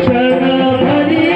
शरण हरी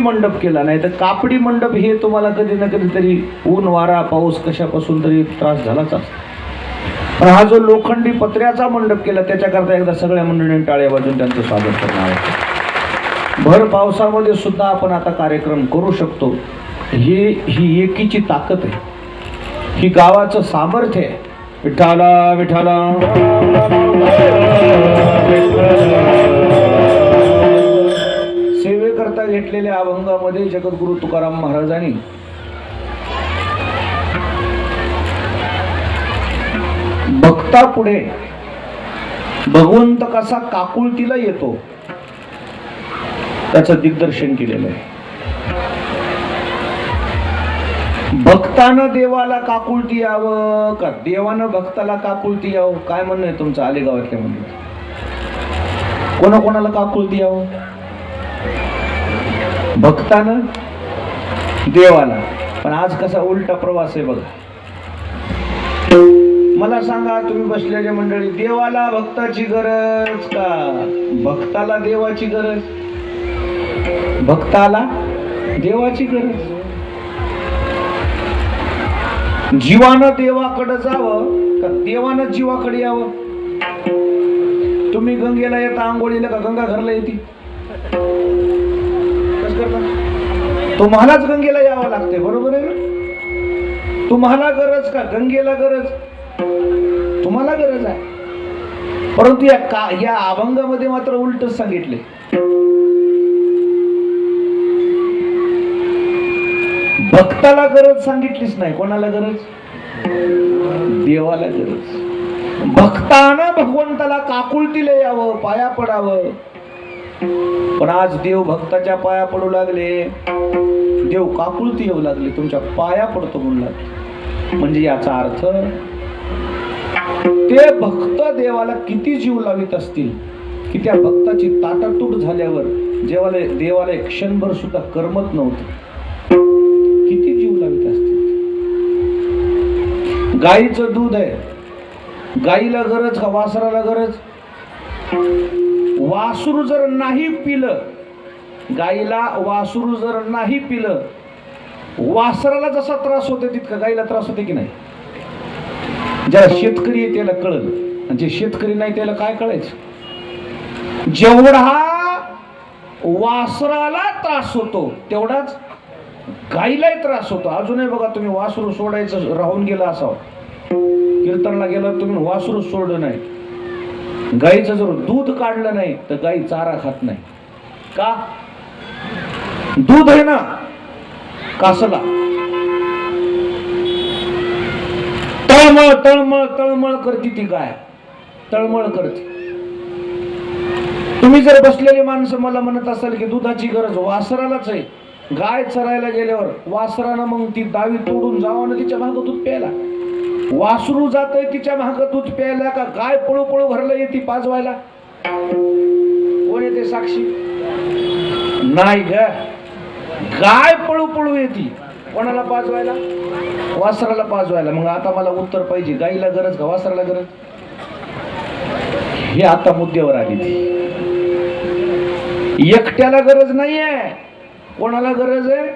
मंडप केला, नाही तर कापडी मंडप हे तुम्हाला कधी ना कधीतरी ऊन वारा पाऊस कशापासून तरी त्रास झालाच असतो. पण हा जो लोखंडी पत्र्याचा मंडप केला त्याच्याकरता एकदा सगळ्या मंडळींनी टाळ्या वाजून त्यांचं स्वागत करणार आहे. भर पावसामध्ये सुद्धा आपण आता कार्यक्रम करू शकतो. ही एकीची ताकद आहे, ही गावाचं सामर्थ्य आहे. विठाला विठाला सेवेकरता घेतलेल्या अभंगामध्ये जगद्गुरु तुकाराम महाराजांनी भक्ता पुढे भगवंत कसा काकुळतीला येतो त्याचं दिग्दर्शन केलेलं आहे. भक्तानं देवाला काकुळती यावं का देवानं भक्ताला काकुळती यावं, काय म्हणणं आहे तुमचं आलेगावातल्या मध्ये? कोणाकोणाला काकुळती यावं? भक्तानं देवाला. पण आज कसा उलटा प्रवास आहे बघा. मला सांगा तुम्ही बसलेल्या मंडळी, देवाला भक्ताची गरज का भक्ताला देवाची गरज? भक्ताला देवाची गरज. जीवानं देवाकडे जावं का देवानं जीवाकडे यावं? तुम्ही गंगेला येता आंघोळीला का गंगा घरला येते? कसं करता? तुम्हालाच गंगेला यावं लागते, बरोबर आहे ना? तुम्हाला गरज का गंगेला गरज? तुम्हाला गरज आहे. परंतु या अभंगामध्ये मात्र उलटच सांगितले. भक्ताला गरज सांगितलीच नाही. कोणाला गरज? देवाला गरज. भक्तानं भगवंताला काकुळतीला यावं, पाया पडावं. पण आज देव भक्ताच्या पाया पडू लागले, देव काकुळती येऊ लागले, तुमच्या पाया पडतो म्हणू लागले. म्हणजे याचा अर्थ ते भक्त देवाला किती जीव लावित असतील की त्या भक्ताची ताटातूट झाल्यावर देवाला एक क्षणभर सुद्धा करमत नव्हतं. किती जीव लावित असतील. गाईचं दूध आहे, गाईला गरज का वासराला गरज? वासरू जर नाही पिलं, गाईला वासरू जर नाही पिलं, वासराला जसा त्रास होते तितका गाईला त्रास होते की नाही? ज्याला शेतकरी आहे त्याला कळलं, जे शेतकरी नाही त्याला काय कळायचं? जेवढा वासराला त्रास होतो तेवढाच गाईलाही त्रास होतो. अजूनही बघा, तुम्ही वासरू सोडायचं राहून गेला असावं, कीर्तनला गेला तुम्ही वासरू सोडलं नाही, गाईचं जर दूध काढलं नाही तर गाई चारा खात नाही. का? दूध आहे ना कासला. तळमळ तळमळ तळमळ करते ती गाय, तळमळ करते. तुम्ही जर बसलेली माणसं मला म्हणत असाल की दुधाची गरज वासरालाच आहे, गाय चरायला गेल्यावर वासरानं मग ती दावी तोडून जावं ना तिच्या मागं दूध प्यायला. वासरू जातंय तिच्या मागं दूध प्यायला का गाय पळू पळू घरला येते पाजवायला? कोण येते साक्षी? नाही ग, गाय पळू पळू येते. कोणाला पाजवायला? वासराला पाजवायला. मग आता मला उत्तर पाहिजे, गाईला गरज का वासराला गरज? हे आता मुद्द्यावर आली. एकट्याला गरज नाहीये. कोणाला गरज आहे?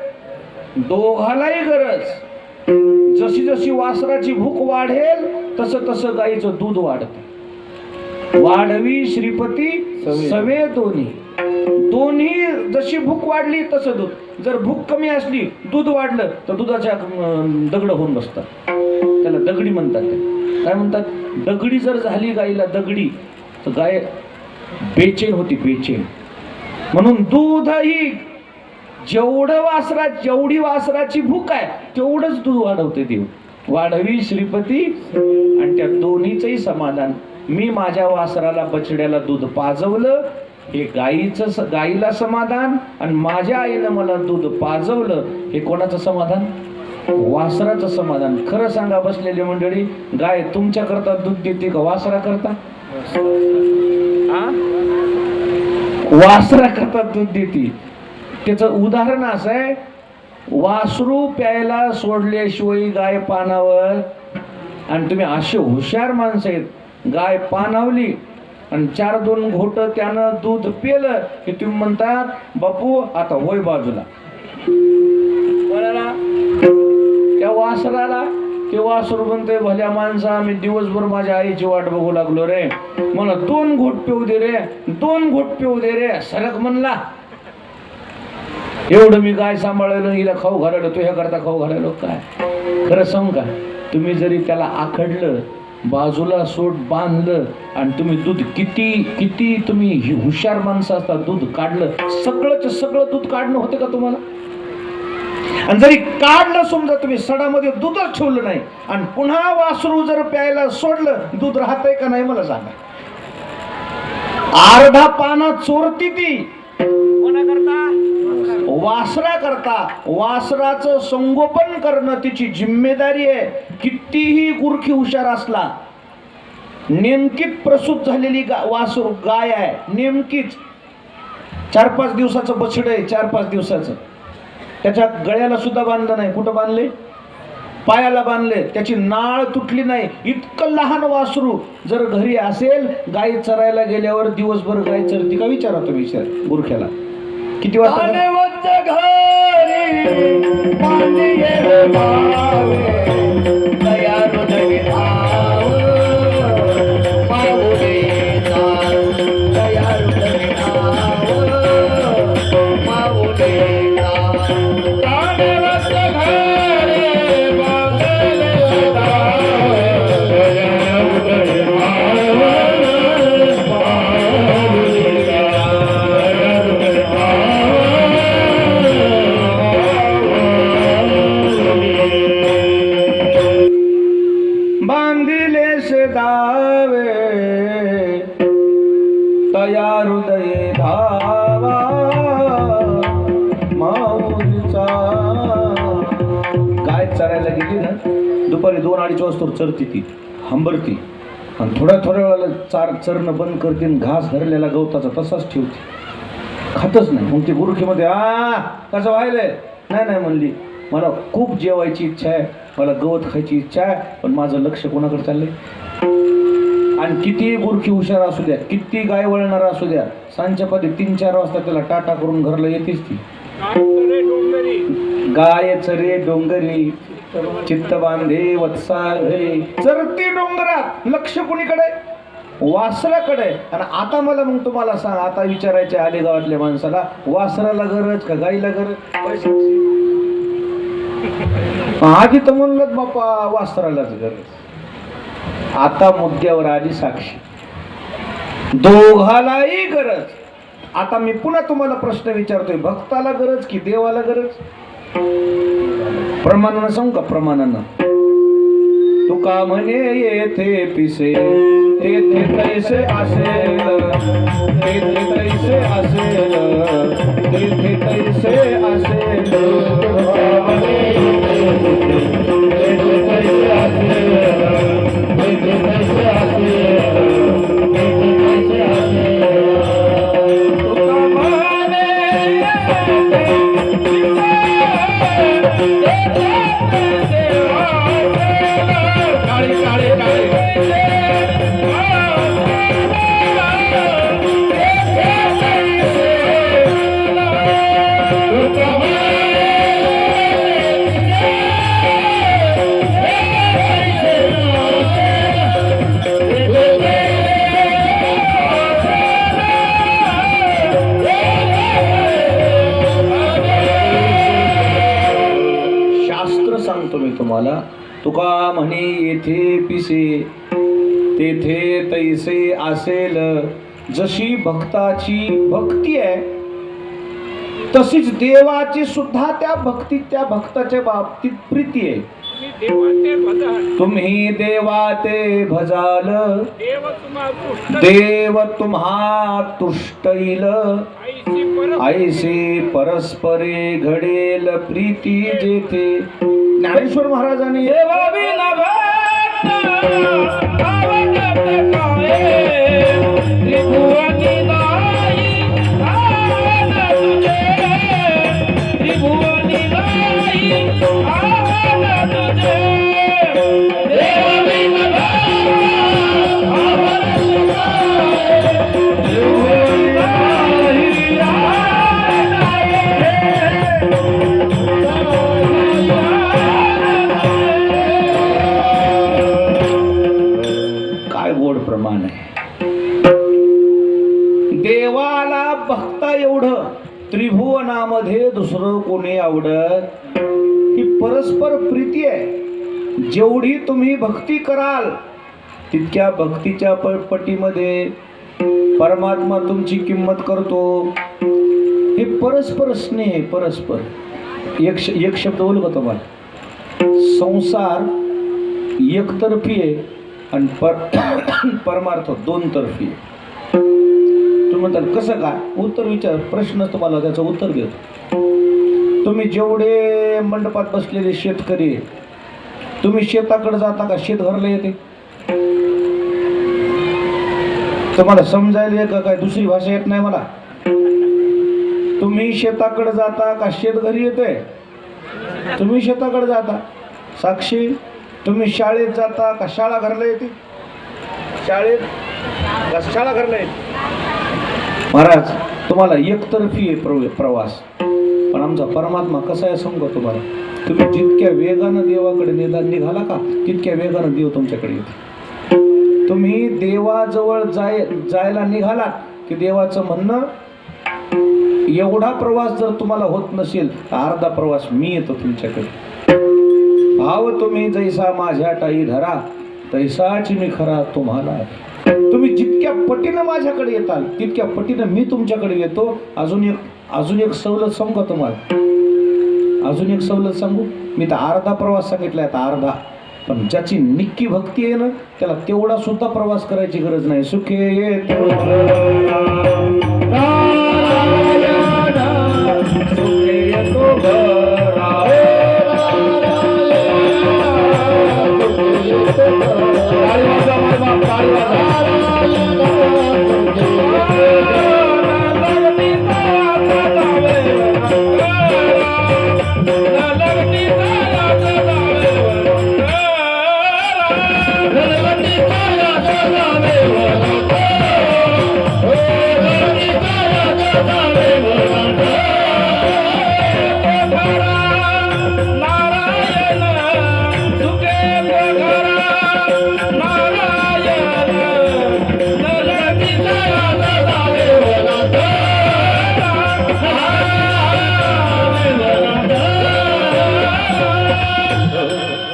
दोघालाही गरज. जशी जशी वासराची भूक वाढेल तसं तसं गाईचं दूध वाढत. वाढवी श्रीपती सवे दोन्ही. दोन्ही जशी भूक वाढली तसं दूध. जर भूक कमी असली दूध वाढलं तर दुधाच्या दगड होऊन बसतात. त्याला दगडी म्हणतात. काय म्हणतात? दगडी जर झाली गाईला दगडी तर गाय बेचैन होती, बेचैन. म्हणून दूधही जेवढी वासराची भूक आहे तेवढंच दूध वाढवते देव. वाढवी श्रीपती. आणि त्या दोन्हीचंही समाधान. मी माझ्या वासराला बछड्याला दूध पाजवलं हे गाईला समाधान, आणि माझ्या आईनं मला दूध पाजवलं हे कोणाचं समाधान? वासराचं समाधान. खरं सांगा बसलेली मंडळी, गाय तुमच्या करता दूध देते का वासरा करता? वासरा करता दूध देते. त्याचं उदाहरण असं आहे, वासरू प्यायला सोडल्याशिवाय गाय पाणावर. आणि तुम्ही असे हुशार माणसं आहेत, गाय पाणावली आणि 4-2 घोट त्यानं दूध पेलं की तुम्ही म्हणतात बापू आता होय बाजूला. त्या वासराला ते वासरू म्हणतोय, भल्या माणसा मी दिवसभर माझ्या आईची वाट बघू लागलो रे, मला 2 घोट पिऊ दे रे, 2 घोट पिऊ दे रे. सरक म्हणला, एवढं मी गाय सांभाळलं, हिला खाऊ घालायलो, तू ह्या करता खाऊ घालायलो काय? खरं सांग का, तुम्ही जरी त्याला आखडलं, बाजूला सोड बांधलं आणि तुम्ही दूध किती तुम्ही हुशार माणसं असता, दूध काढलं, सगळं दूध काढणं होतं का तुम्हाला? आणि जरी काढलं समजा, तुम्ही सडामध्ये दूधच ठेवलं नाही आणि पुन्हा वासरू जर प्यायला सोडलं, दूध राहतंय का नाही मला सांगा. अर्धा पाना चोरती ती कोणाकरता? वासरा करता. वासराचं संगोपन करणं तिची जिम्मेदारी आहे. कितीही गुरखी हुशार असला, नेमकीच प्रसूत झालेली वासरू गाय आहे, नेमकीच 4-5 दिवसाचं बछड आहे, 4-5 दिवसाचं, त्याच्या गळ्याला सुद्धा बांधलं नाही. कुठं बांधले? पायाला बांधले, त्याची नाळ तुटली नाही. इतकं लहान वासरू जर घरी असेल, गाय चरायला गेल्यावर दिवसभर गाय चरती का? विचारा तुम्ही गुरख्याला. किती वाजता? हृदय धावा माऊलीचा. गाय चरायला गेली ना, दुपारी 2-2:30 वाजता चरती ती, हंबरती आणि थोड्या वेळाला चरणं बंद करते, घास धरलेला गवताचा तसाच ठेवते, खातच नाही. मग ती गुरखीमध्ये कसं व्हायलंय? नाही म्हणली, मला खूप जेवायची इच्छा आहे, मला गवत खायची इच्छा आहे, पण माझं लक्ष कोणाकडे चाललंय? आणि किती गुरखी हुशार असू द्या, किती गाय वळणार असू द्या, सांजच्या पदी 3-4 वाजता त्याला टाटा करून घरला येतेच ती. गाय चरे डोंगरी, चित्त बांधे वत्सा घरी. चरती डोंगरात, लक्ष कुणीकडे? वासराकडे. आणि आता मला मग तुम्हाला सांग, आता विचारायचे आले गावातल्या माणसाला, वासराला गरज का गाईला गरज? आधी तर म्हणलं बापा वासरालाच गरज. आता मुद्द्यावर आली साक्षी, दोघालाही गरज. आता मी पुन्हा तुम्हाला प्रश्न विचारतोय, भक्ताला गरज की देवाला गरज? प्रमाणानं सांगू का? प्रमाणानं. तुका म्हणे येथे पिसे तेथे तैसे असेल, तेथे तैसे असेल, तेथे तैसे असेल. तुम्हाला तुका म्हणे येथे पिसे तेथे तैसे असेल. जशी भक्ताची भक्ती आहे तशीच देवाची सुद्धा त्या भक्ताच्या बाबतीत प्रीती आहे. तुम्ही देवा ते भजाल, देव तुम्हा तुष्ट येईल. ऐसे परस्परे घडेल प्रीती जेथे. ज्ञानेश्वर महाराजांनी त्रिभुवनामध्ये दुसरं कोणी आवडत ही परस्पर प्रीती आहे. जेवढी तुम्ही भक्ती कराल तितक्या भक्तीच्या पटीमध्ये परमात्मा तुमची किंमत करतो. हे परस्पर स्नेह आहे, परस्पर. एक शब्द बोलू का तुम्हाला? संसार एकतर्फी आहे आणि परमार्थ दोनतर्फी आहे. तुम्ही म्हणताल कसं काय? उत्तर विचार, प्रश्न तुम्हाला त्याचं उत्तर देतो. तुम्ही जेवढे मंडपात बसलेले शेतकरी, तुम्ही शेताकडे जाता का शेत घरला येते? तुम्हाला समजायला येत का? काय दुसरी भाषा येत नाही मला? तुम्ही शेताकडे जाता का शेत घरी येते? तुम्ही शेताकडे जाता. साक्षी, तुम्ही शाळेत जाता का शाळा घरला येते? शाळेत का शाळा घरला येते? महाराज, तुम्हाला एकतर्फी आहे प्रवास. पण आमचा परमात्मा कसा आहे सांगू तुम्हाला? तुम्ही जितक्या वेगानं देवाकडे निघाला का तितक्या वेगानं देव तुमच्याकडे येते. तुम्ही देवाजवळ जायला निघालात की देवाचं म्हणणं, एवढा प्रवास जर तुम्हाला होत नसेल तर अर्धा प्रवास मी येतो तुमच्याकडे. भाव तुम्ही जैसा माझ्या टाई धरा, तैसाच मी खरा तुम्हाला. तुम्ही जितक्या पटीनं माझ्याकडे येताल तितक्या पटीनं मी तुमच्याकडे येतो. अजून एक सवलत सांगू का तुम्हाला? अजून एक सवलत सांगू? मी तर अर्धा प्रवास सांगितलाय, आता अर्धा. पण ज्याची निक्की भक्ती आहे ना त्याला तेवढा सुद्धा प्रवास करायची गरज नाही. सुखे येतो सुखे येतो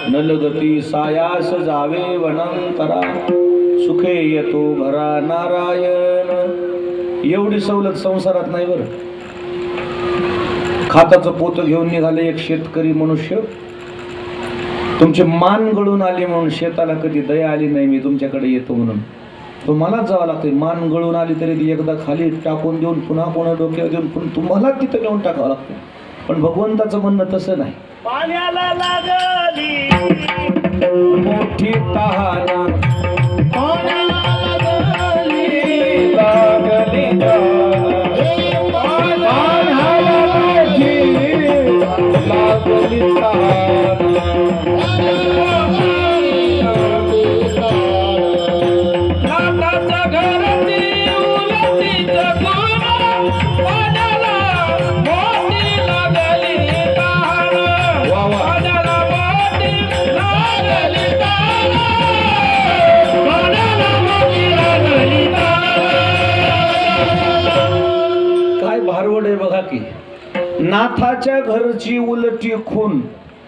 नलगती सायास जावे वनंतरा, सुखे येतो घरा नारायण. एवढी सवलत संसारात नाही बरं. खाताचं पोतं घेऊन निघाले एक शेतकरी मनुष्य. तुमचे मान गळून आले म्हणून शेताला कधी दया आली नाही, मी तुमच्याकडे येतो म्हणून. तुम्हालाच जावं लागते. मान गळून आली तरी ती एकदा खाली टाकून देऊन पुन्हा कोणा डोक्यावर देऊन पुन्हा तुम्हाला तिथं नेऊन टाकावं लागतं. पण भगवंताचं म्हणणं तसं नाही. पाण्याला लागली मोठी तहान, पाण्याला लागली लागली पाण्याला लागली तहान. नाताच्या घराची उलटीचं कोण, पाण्याला मोठी लागली तहान. पाण्याला मोठी लागली तहान. पाण्याला मोठी लागली तहान. काय भारवड आहे बघा की. नाथाच्या घरची उलटी खून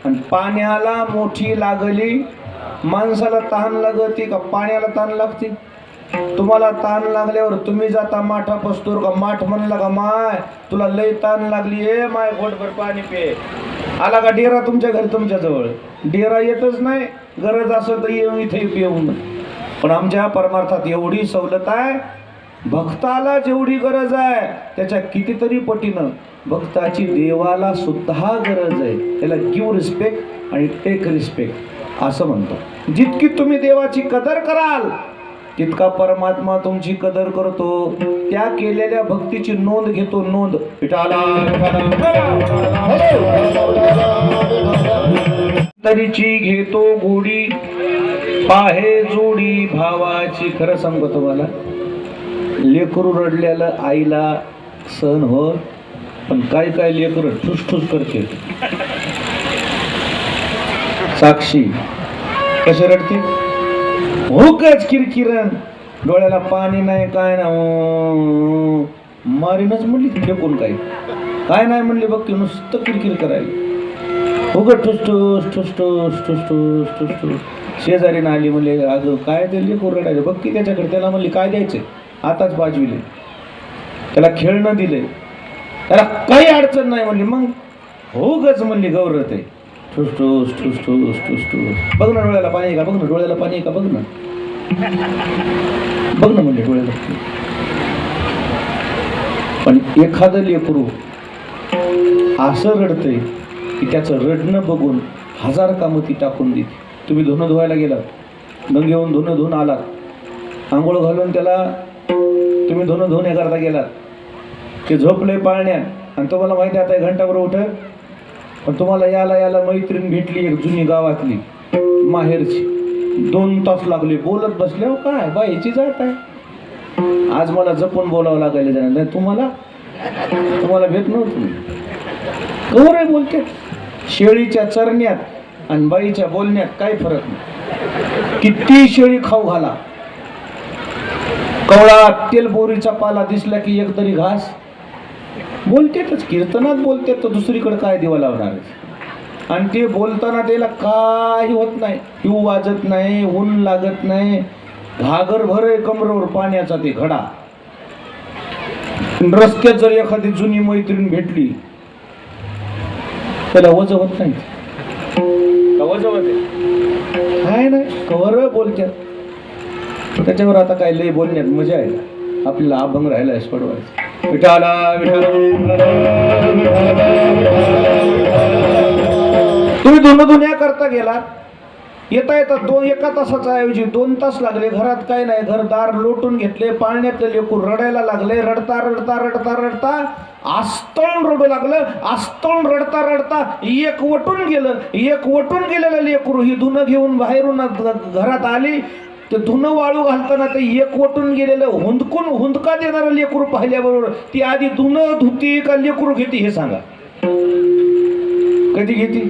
आणि पाण्याला मोठी लागली. माणसाला तहान लागते का पाण्याला ताण लागते? तुम्हाला ताण लागल्यावर तुम्ही जाता माठा पसतोर का माठ म्हणला का माय तुला लय ताण लागली आहे माय घोटभर पाणी पे. आला का डेरा तुमच्या घरी? तुमच्या जवळ डेरा येतच नाही. गरज असं तर येऊन इथे येऊन. पण आमच्या परमार्थात एवढी सवलत आहे. भक्ताला जेवढी गरज आहे त्याच्या कितीतरी पटीनं भक्ताची देवाला सुद्धा गरज आहे. त्याला गिव्ह रिस्पेक्ट आणि टेक रिस्पेक्ट असं म्हणतो. जितकी तुम्ही देवाची कदर कराल तितका परमात्मा तुमची कदर करतो. त्या केलेल्या भक्तीची नोंद घेतो. नोंद तरीची घेतो गोडी, पाहे जोडी भावाची. खरं सांगतो तुम्हाला, लेकरू रडल्याला आईला सहन हो, पण काय काय लेकरं ठुसठुस करते. साक्षी कसे रडते? हुकच किरकिरण, डोळ्याला पाणी नाही काय ना, मारीनच म्हणली ती फेकून काय नाही म्हणले बघ की नुसतं किरकिर करायला उगं ठुसठूस ठुसठूस ठुसठूस ठुसठूस शेजारीनं आली म्हणले अगं काय ते लेकरू रडायचं बघ की त्याच्याकडे त्याला म्हणली काय द्यायचं आताच बाजविले त्याला खेळणं दिले त्याला काही अडचण नाही म्हणली मग हो गच म्हणली गौरत आहे ठुसठूस ठुसठूस ठुसठूस बघ ना डोळ्याला पाणी आहे का बघ ना डोळ्याला पाणी आहे का बघ ना बघ ना म्हणले डोळ्याला पण एखादं लेकरू असं रडतंय की त्याचं रडणं बघून 1000 कामं ती टाकून देते. तुम्ही धुणं धुवायला गेलात गंगेहून धुणं धुवून आलात आंघोळ घालून त्याला तुम्ही धुणं धुण्याकरता गेलात ते झोपले पाळण्यात आणि तुम्हाला माहिती आहे आता 1 घंटाभर उठत पण तुम्हाला याला मैत्रीण भेटली एक जुनी गावातली माहेरची 2 तास लागले बोलत बसले हो काय बाईची जात आहे आज मला जपून बोलावं लागायला जाणार नाही तुम्हाला भेट नव्हतं गौरव बोलते शेळीच्या चरण्यात आणि बाईच्या बोलण्यात काही फरक नाही किती शेळी खाऊ घाला कवळा तेलबोरीचा पाला दिसला की एक तरी घास बोलतेच कीर्तनात बोलते तर दुसरीकडे काय दिवा लावणार आणि ते बोलताना त्याला काही होत नाही पिऊ वाजत नाही ऊन लागत नाही घागर भर आहे कमरेवर पाण्याचा ते घडा रस्त्यात जर एखादी जुनी मैत्रीण भेटली त्याला वज होत नाही वज होते काय नाही कवर बोलत्यात त्याच्यावर आता काय लय बोलण्यात मजा आहे आपल्याला अभंग राहिला सोडवायचं विठाला तुम्ही धुण्या करता गेलात येता 1 तासाचा ऐवजी 2 तास लागले घरात काय नाही घरदार लोटून घेतले पाळण्यातले लेकरू रडायला लागले रडता रडता रडता रडता आस्तळून रडू लागलं आस्तळून रडता रडता एक वटून गेलेलं लेकरू ही धुणं घेऊन बाहेरून घरात आली ते धुणं वाळू घालताना ते एक वटून गेलेलं हुंदका देणारं लेकरू पाहिल्याबरोबर ती आधी धुणं धुती का लेकरू घेते हे सांगा कधी घेते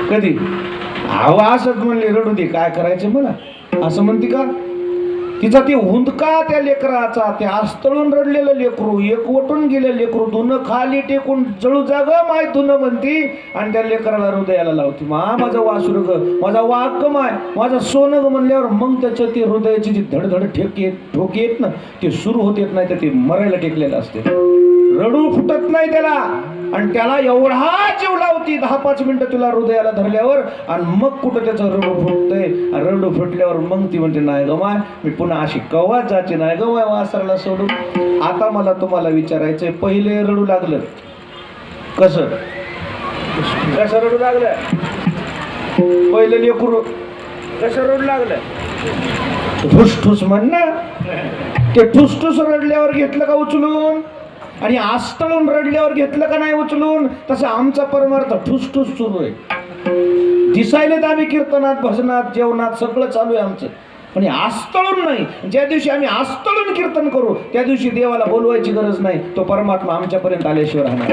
कधी असंच म्हणले रडू दे काय करायचं मला असं म्हणते का तिचा ते हुंदका त्या लेकराचा ते आस्तळून रडलेलं लेकरू एकवटून गेलेलं लेकरू धुणं खाली टेकून जळू जाग माय धुणं म्हणती आणि त्या लेकराला हृदयाला लावती माझं वासुर ग माझा वाक माय माझं सोनं ग म्हणल्यावर मग त्याच्या ते हृदयाची जी धडधड ठोके येत ना ते सुरू होत येत नाही तर ते मरायला टेकलेलं असते रडू फुटत नाही त्याला आणि त्याला एवढा जीव लावती 10-5 मिनिटं तुला हृदयाला धरल्यावर आणि मग कुठं त्याचं रडू फुटतंय आणि रडू फुटल्यावर मग ती म्हणते नाही गमाय मी पुन्हा अशी कवाच जायची नाही गमाय वासराला सोडून आता मला तुम्हाला विचारायचंय पहिले रडू लागलं कसं रडू लागलं पहिले लेकरू कसं रडू लागलं ठुसठुस म्हण ना ते ठुसठुस रडल्यावर घेतलं का उचलून आणि आस्तळून रडल्यावर घेतलं का नाही उचलून तसं आमचा परमार्थ ठुसठुस सुरू आहे दिसायले तर आम्ही कीर्तनात भजनात जेवणात सगळं चालू आहे आमचं पण आस्तळून नाही ज्या दिवशी आम्ही आस्तळून कीर्तन करू त्या दिवशी देवाला बोलवायची गरज नाही तो परमात्मा आमच्यापर्यंत आल्याशिवाय राहणार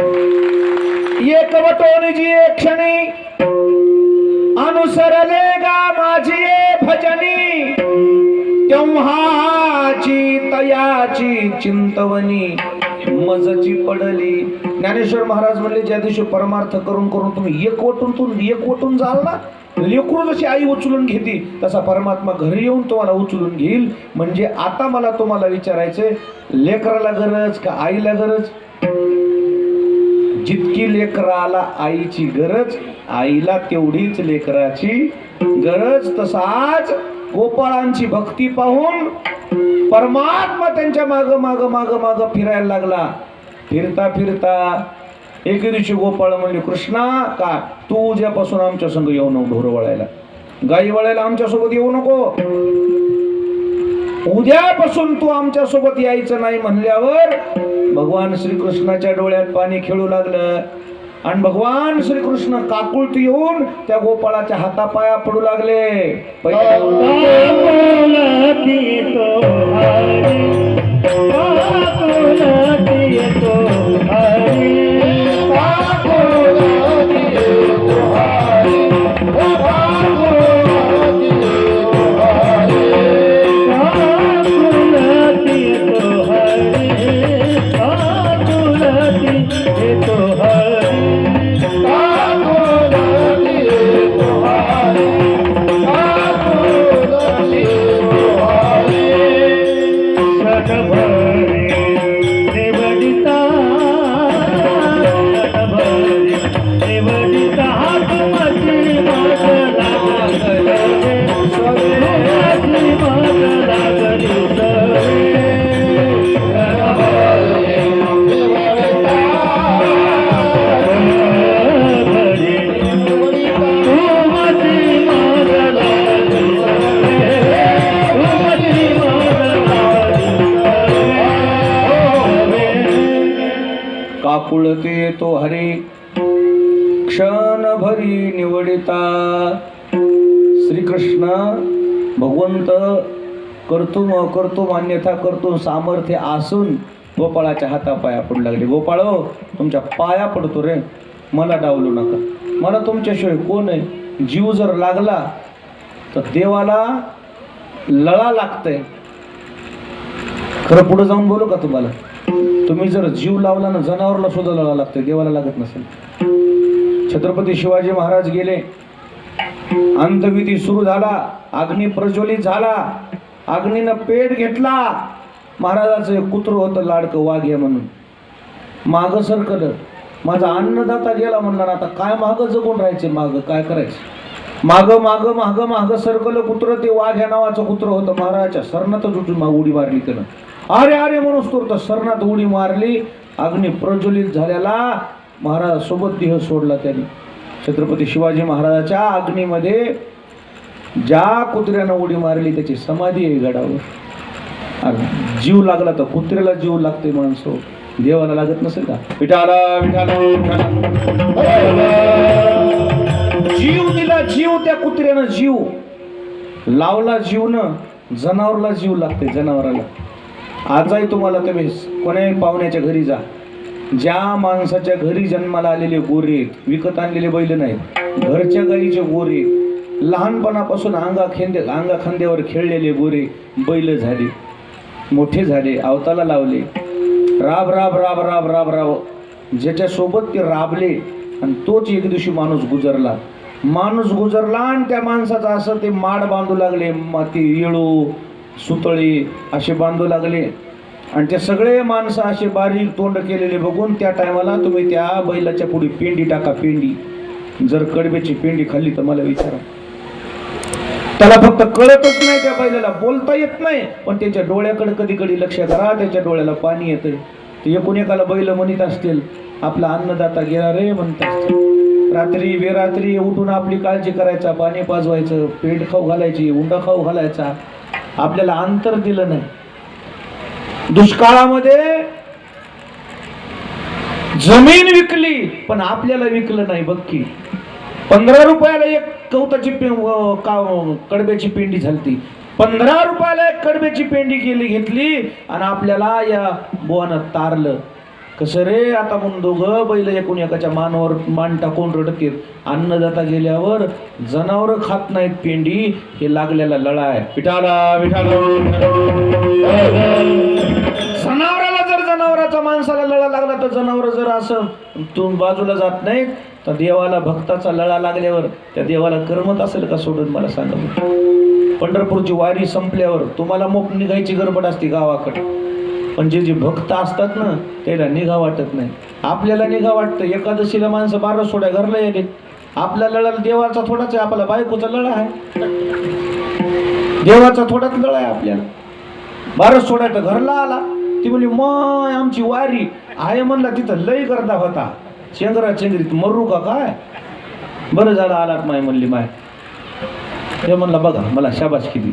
एक वटोनी जी एक क्षणी अनुसरले गा माझी भजनी तेव्हाची तयाची चिंतवनी मजची पडली ज्ञानेश्वर महाराज म्हणले ज्या दिवशी परमार्थ करून करून तुम्ही एकवटून जाल ना लेकरू जशी आई उचलून घेते तसा परमात्मा घरी येऊन तुम्हाला उचलून घेईल म्हणजे आता मला तुम्हाला विचारायचंय लेकराला गरज का आईला गरज जितकी लेकराला आईची गरज आईला तेवढीच लेकराची गरज तसाच गोपाळांची भक्ती पाहून परमात्मा त्यांच्या माग माग माग माग फिरायला लागला फिरता फिरता एके दिवशी गोपाळ म्हणले कृष्णा का तू उद्यापासून आमच्या संग येऊ नको ढोर वळायला गाई वळायला आमच्या सोबत येऊ नको उद्यापासून तू आमच्या सोबत यायचं नाही म्हणल्यावर भगवान श्रीकृष्णाच्या डोळ्यात पाणी खेळू लागलं आणि भगवान श्रीकृष्ण काकुळत येऊन त्या गोपाळाच्या हातापाया पडू लागले आपुलते तो हरी क्षण भरी निवडिता. श्रीकृष्ण भगवंत कर्तुम अकर्तुम अन्यथा कर्तुम सामर्थ्य असून गोपाळाच्या हातापाया पडू लागले. गोपाळ तुमच्या पाया पडतो रे, मला डावलू नका, मला तुमच्याशिवाय कोण आहे. जीव जर लागला तर देवाला लळा लागतंय. खरं पुढे जाऊन बोलू का तुम्हाला, तुम्ही जर जीव लावला ना जनावरला सुद्धा लळा लागतंय, देवाला लागत नसेल. छत्रपती शिवाजी महाराज गेले, अंतविधी सुरू झाला, अग्नी प्रज्वलित झाला, अग्नीनं पेट घेतला. महाराजाचं एक कुत्र होतं लाडकं वाघ्या म्हणून, मागं सरकलं. माझा अन्नदाता गेला म्हणला, आता काय मागं जगून राहायचे, मागं काय करायचं. मागं मागं मागं मागं सरकलं कुत्र. ते वाघ्या नावाचं कुत्र होतं. महाराजाच्या सरणातच उठून उडी मारली त्यानं. अरे अरे म्हणून तर सरणात उडी मारली. अग्नी प्रज्वलित झालेला महाराज सोबत देह सोडला त्यांनी. छत्रपती शिवाजी महाराजाच्या अग्नीमध्ये ज्या कुत्र्यानं उडी मारली त्याची समाधी आहे गडावर. जीव लागला तर कुत्र्याला जीव लागते माणसं, देवाला लागत नसेल का. विठाला विठाला जीव दिला, जीव त्या कुत्र्यानं जीव लावला. जीवनं जनावरला जीव लागते, जनावराला. आजही तुम्हाला तुम्ही कोणाही पाहुण्याच्या घरी जा, ज्या माणसाच्या घरी जन्माला आलेले गोरे, विकत आणलेले बैल नाहीत, घरच्या गाईचे गोरे, लहानपणापासून अंगा खांद्यावर खेळलेले गोरे बैल झाले, मोठे झाले, अवताला लावले, राब राब राब राब राब राब ज्याच्यासोबत ते राबले आणि तोच एक दिवशी माणूस गुजरला. आणि त्या माणसाचं असं ते माड बांधू लागले, ते येळू सुतळी असे बांधू लागले. आणि ते सगळे माणसं असे बारीक तोंड केलेले बघून त्या टायमाला तुम्ही त्या बैलाच्या पुढे पेंडी टाका. पेंडी जर कडब्याची पेंडी खाल्ली तर मला विचारा. त्याला फक्त कळतच नाही, त्या बैलाला बोलता येत नाही, पण त्याच्या डोळ्याकडे कधी कधी लक्ष करा, त्याच्या डोळ्याला पाणी येतंय. ते एकूण एकाला बैल म्हणत असतील, आपला अन्नदाता गेला रे म्हणत असतील. रात्री बेरात्री उठून आपली काळजी करायचा, पाणी पाजवायचं, पेंड खाऊ घालायची, उंडा खाऊ घालायचा. आपल्याला अंतर दिलं नाही. दुष्काळामध्ये जमीन विकली पण आपल्याला विकलं नाही. बघ की 15 रुपयाला एक कवताची कडब्याची पेंडी झालती. 15 रुपयाला एक कडब्याची पेंडी घेतली आणि आपल्याला या बुवानं तारलं. कसं रे, आता म्हणून दोघं बैल एकूण एकाच्या मानावर मान टाकून रडतील. अन्नदाता गेल्यावर जनावर खात नाहीत पेंडी, हे लागलेला लळा आहे. विठाला विठाला जनावराला जर जनावराचा माणसाला लळा लागला तर जनावर जर असं तून बाजूला जात नाहीत तर देवाला भक्ताचा लळा लागल्यावर त्या देवाला करमत असेल का सोडून मला सांगा. पंढरपूरची वारी संपल्यावर तुम्हाला मोप निघायची गडबड असते गावाकडे, पण जे जे भक्त असतात ना त्याला निघा वाटत नाही. आपल्याला निघा वाटतं. एकादशीला माणसं 12 सोड्या घरला येते. आपल्या लळा देवाचा थोडाच आहे, आपला बायकोचा लळा आहे, देवाचा थोडाच लळा आहे आपल्याला. 12 सोड्या तर घरला आला. ती म्हणली मग आमची वारी आहे म्हणला, तिथं लई गर्दा होता, चेंगरा चेंगरीत मरू का काय. बरं झालं आलात माय म्हणली. माय हे म्हणला बघा मला शाबासकी दिली.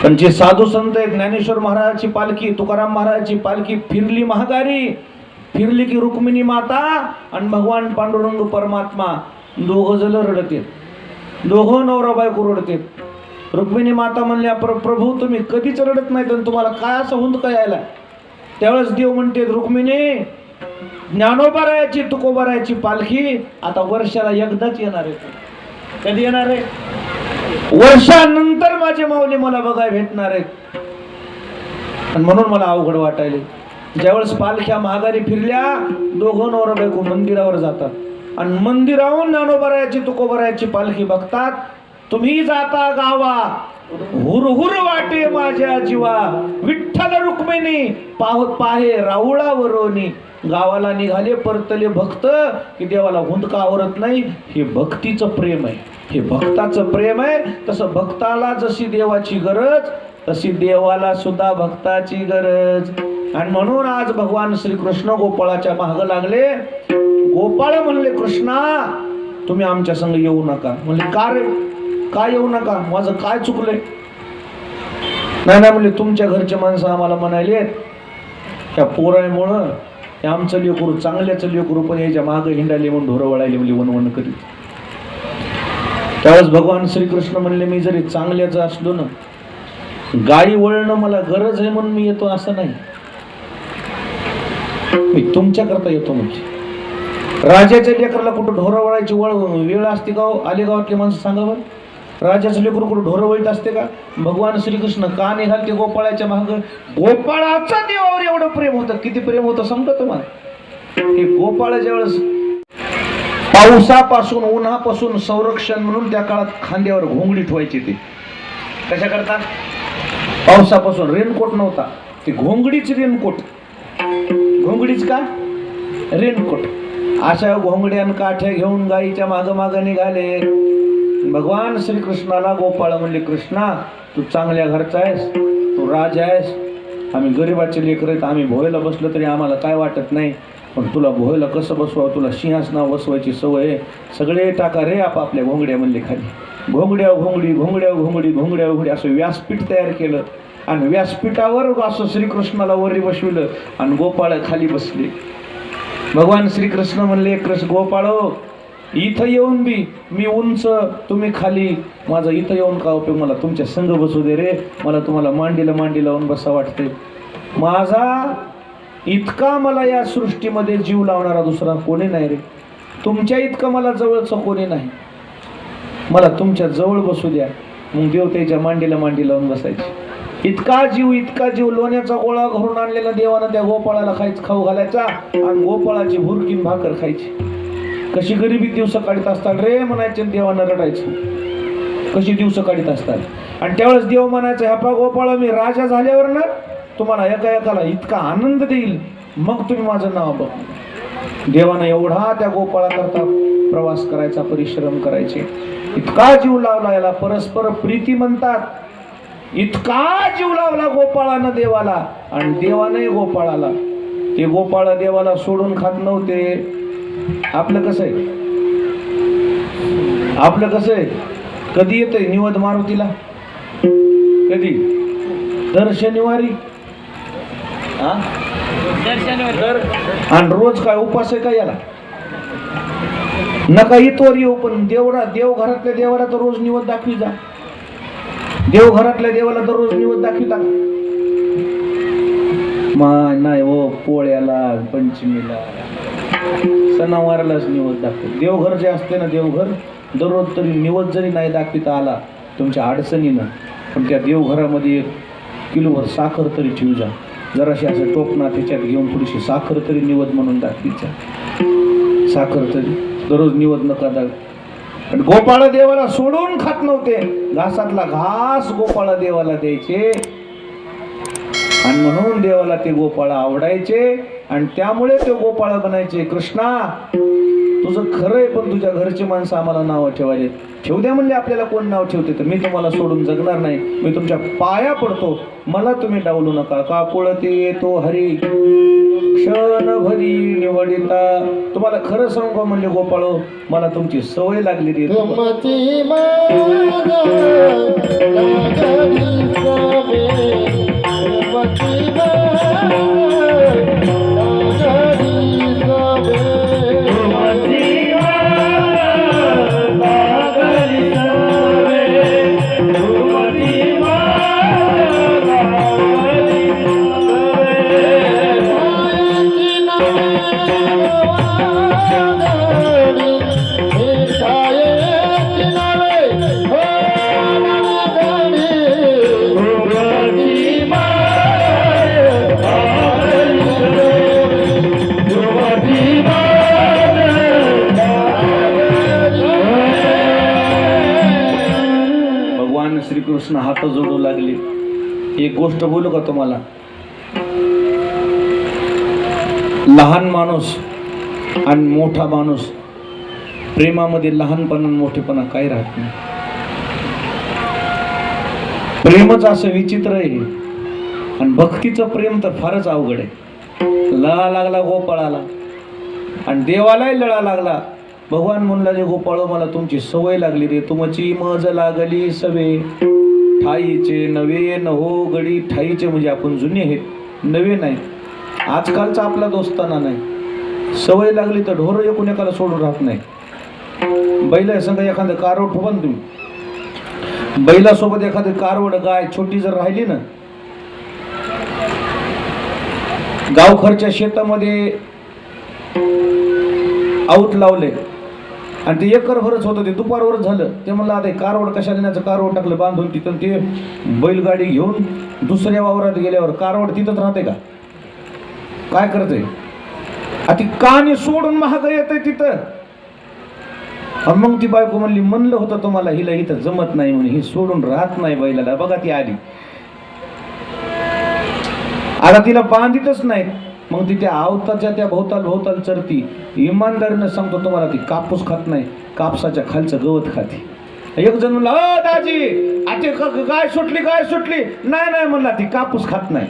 पण जे साधू संत आहेत, ज्ञानेश्वर महाराजाची पालखी, तुकाराम महाराजाची पालखी फिरली महागारी, फिरली की रुक्मिणी माता आणि भगवान पांडुरंग परमात्मा दोघं जण रडतेत, दोघं नवरा बायको रडतेत. रुक्मिणी माता म्हणल्या प्रभू तुम्ही कधीच रडत नाहीत आणि तुम्हाला काय असं हुंदका यायला. त्यावेळेस देव म्हणते रुक्मिणी ज्ञानोबारायाची तुकोबारायाची पालखी आता वर्षाला एकदाच येणार आहे. कधी येणार आहे? वर्षानंतर माझे माऊली मला बघायला भेटणार आहेत. आणि म्हणून मला अवघड वाटायले. ज्यावेळेस पालख्या महागारी फिरल्या, दोघं नवरा बायको मंदिरावर जातात आणि मंदिराहून ज्ञानोबारायाची तुकोबारायाची पालखी बघतात. तुम्ही जाता गावा हुरहुर वाटे माझ्या जीवा, विठ्ठल रुक्मिणी पाहत पाहे राऊळावरोनी. गावाला निघाले परतले भक्त की देवाला हुंदका आवरत नाही. हे भक्तीचं प्रेम आहे, हे भक्ताचं प्रेम आहे. तसं भक्ताला जशी देवाची गरज तशी देवाला सुद्धा भक्ताची गरज. आणि म्हणून आज भगवान श्रीकृष्ण गोपाळाच्या मागे लागले. गोपाळ म्हणले कृष्णा तुम्ही आमच्या संग येऊ नका. म्हणले का रे, काय येऊ नका, माझं काय चुकलंय. नाही म्हणले तुमच्या घरचे माणसं आम्हाला म्हणाले त्या पोरामुळं हे आमचं लेकरू चांगल्याचं लेकरू पण याच्या मागं हिंडाले म्हणून ढोरं वळायले म्हणजे वनवन करीत. त्यावेळेस भगवान श्रीकृष्ण म्हणले मी जरी चांगल्याचं असलो ना, गायी वळणं मला गरज आहे म्हणून मी येतो असं नाही, मी तुमच्याकरता येतो. म्हणजे राजाच्या लेकराला कुठं ढोरं वळायची वेळ असते का? आले गावातले माणसं सांगा बरं, राजाचं लेकरू कुठं ढोरं वळीत असते का? भगवान श्रीकृष्ण का निघालते गोपाळाच्या मागं? गोपाळाचं देवावर एवढं प्रेम होतं. किती प्रेम होतं समजा तुम्हाला? हे गोपाळाच्या वेळेस पावसापासून उन्हापासून संरक्षण म्हणून त्या काळात खांद्यावर घोंगडी ठेवायची. ते कशा करता? पावसापासून रेनकोट नव्हता, ते घोंगडीच रेनकोट. घोंगडीच का रेनकोट. अशा घोंगड्यान काठ्या घेऊन गाईच्या मागं निघाले. भगवान श्रीकृष्णाला गोपाळ म्हणले, कृष्णा तू चांगल्या घरचा आहेस, तू राजा आहेस, आम्ही गरिबाचे लेकर आहेत, आम्ही भोयला बसलो तरी आम्हाला काय वाटत नाही, पण तुला भोयला कसं बसवावं, तुला सिंहासनावर बसवायची सवय आहे, सगळे टाका रे आपापल्या घोंगड्या म्हणले खाली. घोंगड्या घोंगडी घोंगड्या घोंगडी घोंगड्या घोंगडी असं व्यासपीठ तयार केलं आणि व्यासपीठावर असं श्रीकृष्णाला वरी बसविलं आणि गोपाळ खाली बसले. भगवान श्रीकृष्ण म्हणले, कृष्ण गोपाळो इथं येऊन बी मी उंच तुम्ही खाली, माझा इथं येऊन का उपयोग, मला तुमच्या संग बसू दे रे, मला तुम्हाला मांडीला लावून बसा वाटते. माझा इतका मला या सृष्टीमध्ये जीव लावणारा दुसरा कोणी नाही रे, तुमच्या इतकं मला जवळचं कोणी नाही, मला तुमच्या जवळ बसू द्या. मग देव त्याच्या मांडीला लावून बसायचे. इतका जीव लोण्याचा गोळा घरून आणलेला देवानं त्या गोपाळाला खाऊ घालायचा आणि गोपाळाची भुरकीन भाकर खायची. कशी गरिबी दिवस काढीत असतात रे म्हणायचे, देवानं रडायचं. कशी दिवस काढीत असतात. आणि त्यावेळेस देव म्हणायचं, ह्या पा गोपाळ मी राजा झाल्यावर ना तुम्हाला एकाला इतका आनंद देईल, मग तुम्ही माझं नाव बघ. देवानं एवढा त्या गोपाळाकरता प्रवास करायचा, परिश्रम करायचे. इतका जीव लावला, याला परस्पर प्रीती म्हणतात. इतका जीव लावला गोपाळानं देवाला आणि देवाने गोपाळाला. ते गोपाळ देवाला सोडून खात नव्हते. आपलं कसं आहे, कधी येतंय निवद मारुतीला, कधी दर शनिवारी आणि रोज काय उपास आहे का याला? नका इतवर येऊ, पण देवघरातल्या देवाला तर रोज निवद दाखवी जा. देवघरातल्या देवाला तर रोज निवद दाखविता नाही हो, पोळ्याला पंचमीला सणावारालाच निवद दाखव. देवघर जे असते ना, देवघर दररोज तरी निवद जरी नाही दाखविता आला तुमच्या अडचणीनं, पण त्या देवघरामध्ये 1 किलोभर साखर तरी ठेवू जा. जराशी असं टोपणा त्याच्यात घेऊन थोडीशी साखर तरी निवद म्हणून दाखवीचा. साखर तरी दररोज निवद नका दाखव. पण गोपाळ देवाला सोडून खात नव्हते. घासातला घास गोपाळ देवाला द्यायचे आणि म्हणून देवाला ते गोपाळ आवडायचे आणि त्यामुळे ते गोपाळ बनायचे. कृष्णा तुझं खरं आहे, पण तुझ्या घरची माणसं आम्हाला नावं ठेवायचे. ठेवू द्या म्हणले, आपल्याला कोण नाव ठेवते, तर मी तुम्हाला सोडून जगणार नाही, मी तुमच्या पाया पडतो, मला तुम्ही डावलू नका. का कुळते तो हरी क्षण भरी निवडिता. तुम्हाला खरं सांगू का म्हणले गोपाळो, मला तुमची सवय लागली रे. श्रीकृष्ण हात जोडू लागले. एक गोष्ट बोलू का तुम्हाला? लहान माणूस आणि मोठा माणूस प्रेमामध्ये लहानपणा मोठेपणा काही राहत नाही. प्रेमच असं विचित्र आहे आणि भक्तीचं प्रेम तर फारच अवघड आहे. लळा लागला गोपाळाला आणि देवालाही लळा लागला. भगवान म्हणला, रे गोपाळ मला तुमची सवय लागली रे, तुमची मज लागली सवे. ठाईचे नवे न हो गडी. ठाईचे म्हणजे आपण जुने आहेत, नवे नाही. आजकालचा आपला दोस्ताना नाही. सवय लागली तर ढोरं एकूण एकाला सोडून राहत नाही. बैल संग एखादं कारवड ठोवा ना तुम्ही, बैलासोबत एखादी कारवड गाय छोटी जर राहिली ना, गावखरच्या शेतामध्ये आऊत लावले आणि ते एकरभरच होतं, ते दुपारवरच झालं. ते म्हणलं आता कारवड कशाला नेण्याचं, कारवड टाकलं बांधून तिथं. ते बैलगाडी घेऊन दुसऱ्या वावरात गेल्यावर कारवड तिथंच राहते का? काय करते? ती कानी सोडून महाग येते तिथं. आणि मग ती बायको म्हणली, म्हणलं होतं तुम्हाला हिला इथं जमत नाही म्हणून, ही सोडून राहत नाही बैलाला. बघा ती आली, आता तिला बांधितच नाही. मग ती त्या आवताच्या त्या भोवताल चरती. इमानदारीनं सांगतो तुम्हाला, ती कापूस खात नाही, कापसाच्या खालचं गवत खाते. एक जण म्हणला, अ दाजी आते गाय सुटली. नाही म्हणला, ती कापूस खात नाही.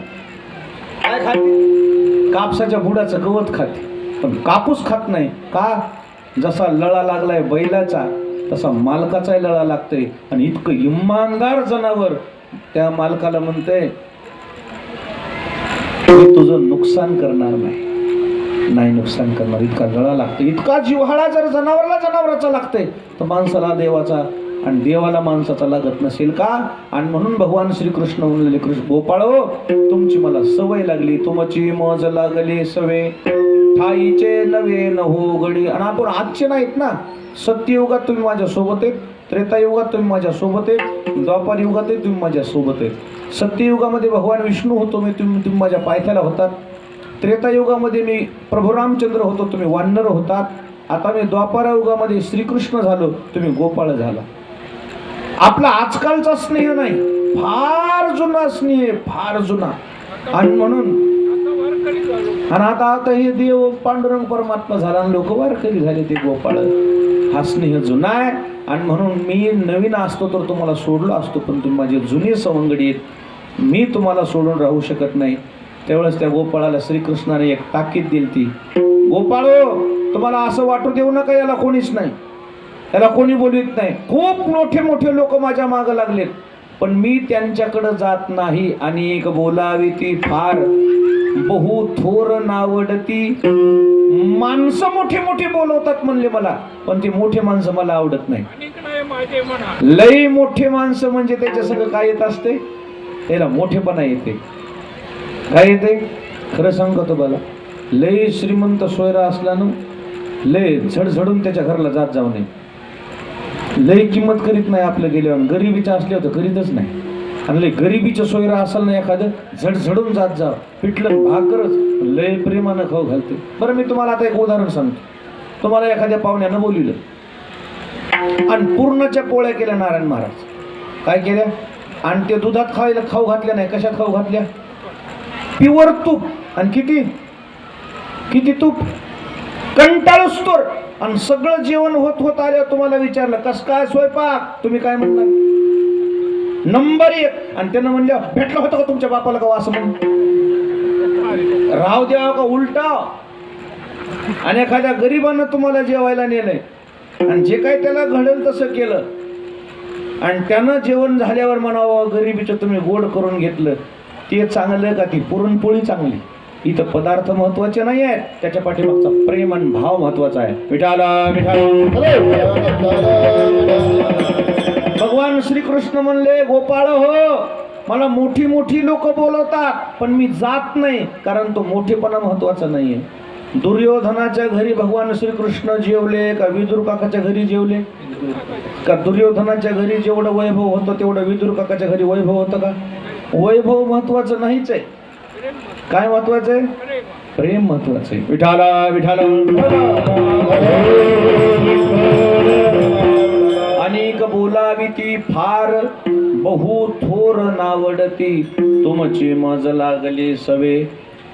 काय खाते? कापसाच्या बुडाचं गवत खाते, पण कापूस खात नाही. का? जसा लळा लागलाय बैलाचा तसा मालकाचाही लळा लागतोय. आणि इतकं इमानदार जनावर त्या मालकाला म्हणतंय, मी तुझं नुकसान करणार नाही नुकसान करणार. इतका लळा लागतो, इतका जिव्हाळा जर जनावराचा लागतंय तर माणसाला देवाचा आणि देवाला माणसाचा लागत नसेल का? आणि म्हणून भगवान श्रीकृष्ण म्हणलेले, कृष्ण गोपाळो तुमची मला सवय लागली, तुमची मज लागली सवे, ठाईचे नवे न हो गडी. आणि आपण आजचे नाहीत ना. सत्ययुगात तुम्ही माझ्या सोबत आहेत, त्रेतायुगात तुम्ही माझ्या सोबत आहेत, द्वापार युगात तुम्ही माझ्या सोबत आहेत. सत्ययुगामध्ये भगवान विष्णू होतो मी, तुम्ही माझ्या पायथ्याला होतात. त्रेतायुगामध्ये मी प्रभू रामचंद्र होतो, तुम्ही वानर होतात. आता मी द्वापार युगामध्ये श्रीकृष्ण झालो, तुम्ही गोपाळ झाला. आपला आजकालचा स्नेह नाही, फार जुना स्नेह, फार जुना. आणि म्हणून आता हे देव पांडुरंग परमात्मा झाला आणि लोक वारकरी झाले, ते गोपाळ. हा स्नेह जुना आहे. आणि म्हणून मी नवीन असतो तर तुम्हाला सोडलो असतो, पण तुम्ही माझे जुने सवंगडी आहेत, मी तुम्हाला सोडून राहू शकत नाही. त्यावेळेस त्या गोपाळाला श्रीकृष्णाने एक ताकीद दिली ती, गोपाळो तुम्हाला असं वाटू देऊ नका, याला कोणीच नाही, याला कोणी बोलवीत नाही. खूप मोठे लोक माझ्या मागं लागलेत, पण मी त्यांच्याकडे जात नाही. आणि एक बोलावी ती फार बहु थोर नावडती. माणसं मोठे बोलवतात म्हणले मला, पण ते मोठे माणसं मला आवडत नाही. लई मोठे माणसं म्हणजे त्याच्या सगळं काय येत असते, त्याला मोठेपणा येते. काय येते खरं सांगतो मला, लय श्रीमंत सोयरा असला ना, लय झडझडून त्याच्या घराला जात जाऊ नये. लय किंमत करीत नाही आपलं गेल्यावर, गरिबीचं असल्यावर तर करीतच नाही. आणि लय गरिबीचं सोयरा असाल ना एखादं, झडझडून जात जा, पिठलं भाकरच लय प्रेमानं खाऊ घालते. बरं मी तुम्हाला आता एक उदाहरण सांगतो. तुम्हाला एखाद्या पाहुण्यानं बोलविलं आणि पूर्णच्या पोळ्या केल्या नारायण महाराज. काय केल्या? आणि ते दुधात खाऊ घातल्या नाही, कशात खाऊ घातल्या? प्युअर तूप. आणि किती तूप, कंटाळूस्तोर. आणि सगळं जेवण होत आल्यावर तुम्हाला विचारलं कस काय स्वयंपाक, तुम्ही काय म्हणणार? नंबर 1. आणि त्यानं म्हणलं भेटलं होतं का तुमच्या बापाला का असं म्हणून राव द्यावा का उलटा. आणि एखाद्या गरीबानं तुम्हाला जेवायला नेलंय आणि जे काही त्याला घडेल तसं केलं, आणि त्यानं जेवण झाल्यावर म्हणावं गरिबीचं तुम्ही गोड करून घेतलं, ते चांगलं का ती पुरणपोळी चांगली? इथं पदार्थ महत्वाचे नाही आहेत, त्याच्या पाठीमागचा प्रेम आणि भाव महत्वाचा आहे. विठाला भगवान श्रीकृष्ण म्हणले, गोपाळ हो मला मोठी लोक बोलवतात, पण मी जात नाही, कारण तो मोठेपणा महत्वाचा नाहीये. दुर्योधनाच्या घरी भगवान श्रीकृष्ण जेवले का विदुर काकाच्या घरी जेवले? का दुर्योधनाच्या घरी जेवढं वैभव होतं तेवढं विदुर काकाच्या घरी वैभव होतं का? वैभव महत्वाचं नाहीच आहे. काय महत्वाचं आहे? प्रेम महत्वाचं आहे. विठाला अनेक बोलावी ती फार बहु थोर नावडती, तुमची मज लागली सवे,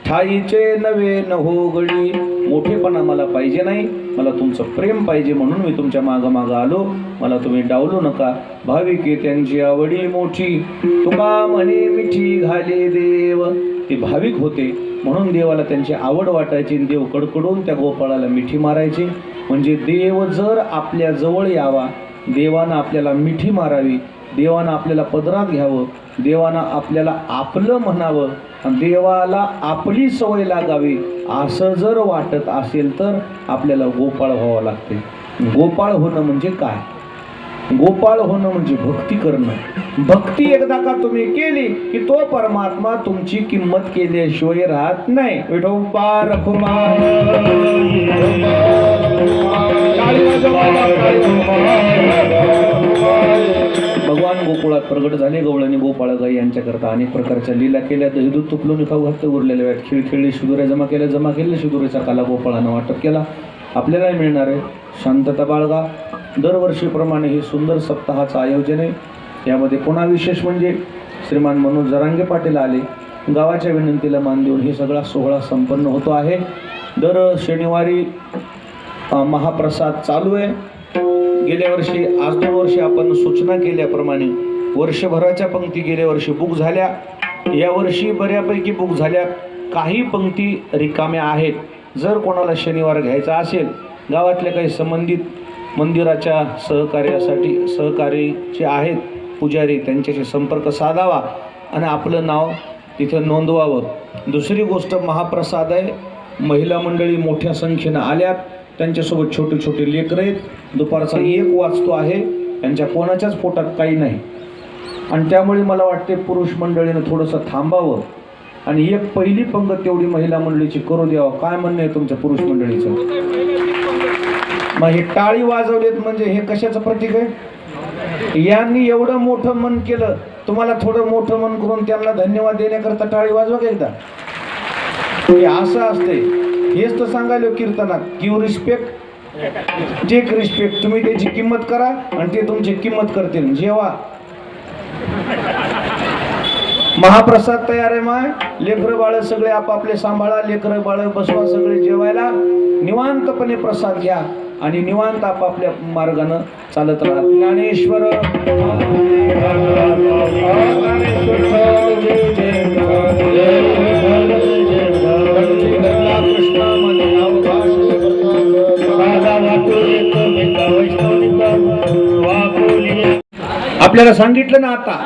ठाईचे नवे न हो गडी. मोठेपणा मला पाहिजे नाही, मला तुमचं प्रेम पाहिजे, म्हणून मी तुमच्या मागं आलो. मला तुम्ही डावलू नका. भाविके त्यांची आवडी मोठी, तुका म्हणे मिठी घाले देव. ते भाविक होते म्हणून देवाला त्यांची आवड वाटायची. देव कडकडून त्या गोपाळाला मिठी मारायचे. म्हणजे देव जर आपल्या जवळ यावा, देवानं आपल्याला मिठी मारावी, देवानं आपल्याला पदरात घ्यावं, देवानं आपल्याला आपलं म्हणावं, देवाला आपली सवय लागावी असं जर वाटत असेल तर आपल्याला गोपाळ व्हावं लागते. गोपाळ होणं म्हणजे काय? गोपाळ होणं म्हणजे भक्ती करणं. भक्ती एकदा का तुम्ही केली की तो परमात्मा तुमची किंमत केल्याशिवाय राहत नाही. विठोबा रखुमाई, भगवान गोकुळात प्रगट झाले. गवळणी गोपाळ गाई यांच्याकरता अनेक प्रकारच्या लीला केल्या. दही दूध तुपलून खाऊ घातलं उरलेल्या वेळात खेळ खेळले. शिदुऱ्या जमा केल्या. शिदुरीचा काला गोपाळानं वाटप केला. आपल्याला मिळणार आहे. शांतता बाळगा. दरवर्षीप्रमाणे हे सुंदर सप्ताहाचं आयोजन आहे. यामध्ये पुन्हा विशेष म्हणजे श्रीमान मनोज जरांगे पाटील आले. गावाच्या विनंतीला मान देऊन हे सगळा सोहळा संपन्न होतो आहे. दर शनिवारी महाप्रसाद चालू आहे. गेल्या वर्षी आज 2 वर्षी आपण सूचना केल्याप्रमाणे वर्षभराच्या पंक्ती गेल्या वर्षी बुक झाल्या. यावर्षी बऱ्यापैकी बुक झाल्या. काही पंक्ती रिकाम्या आहेत. जर कोणाला शनिवार घ्यायचा असेल, गावातल्या काही संबंधित मंदिराच्या सहकार्याचे आहेत पुजारी, त्यांच्याशी संपर्क साधावा आणि आपलं नाव तिथं नोंदवावं. दुसरी गोष्ट, महाप्रसाद आहे. महिला मंडळी मोठ्या संख्येनं आल्यात. त्यांच्यासोबत छोटे छोटे लेकरं आहेत. दुपारचा 1 वाजतो आहे. त्यांच्या कोणाच्याच पोटात काही नाही आणि त्यामुळे मला वाटते पुरुष मंडळीनं थोडंसं थांबावं आणि एक पहिली पंगत तेवढी महिला मंडळीची करू द्यावं. काय म्हणणं आहे तुमच्या पुरुष मंडळीचं? मग हे टाळी वाजवलेत म्हणजे हे कशाचं प्रतीक आहे? यांनी एवढं मोठं मन केलं, तुम्हाला थोडं मोठं मन करून त्यांना धन्यवाद देण्याकरता टाळी वाजवा का एकदा? हे असं असते. हेच तर सांगायला कीर्तनात, गिव्ह रिस्पेक्ट टेक रिस्पेक्ट. तुम्ही त्याची किंमत करा आणि ते तुमची किंमत करतील. जेव्हा महाप्रसाद तयार आहे. माय लेकरं बाळ सगळे आपापले सांभाळा. लेकरं बाळ बसवा सगळे जेवायला. निवांतपणे प्रसाद घ्या आणि निवांत आपापल्या मार्गानं चालत राहा. ज्ञानेश्वर आपल्याला सांगितलं ना, आता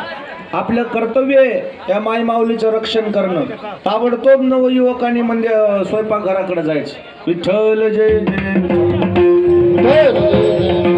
आपलं कर्तव्य आहे त्या माय माऊलीचं रक्षण करणं. ताबडतोब नवयुवकांनी म्हणजे स्वयंपाकघराकडे जायचं. विठ्ठल जय जय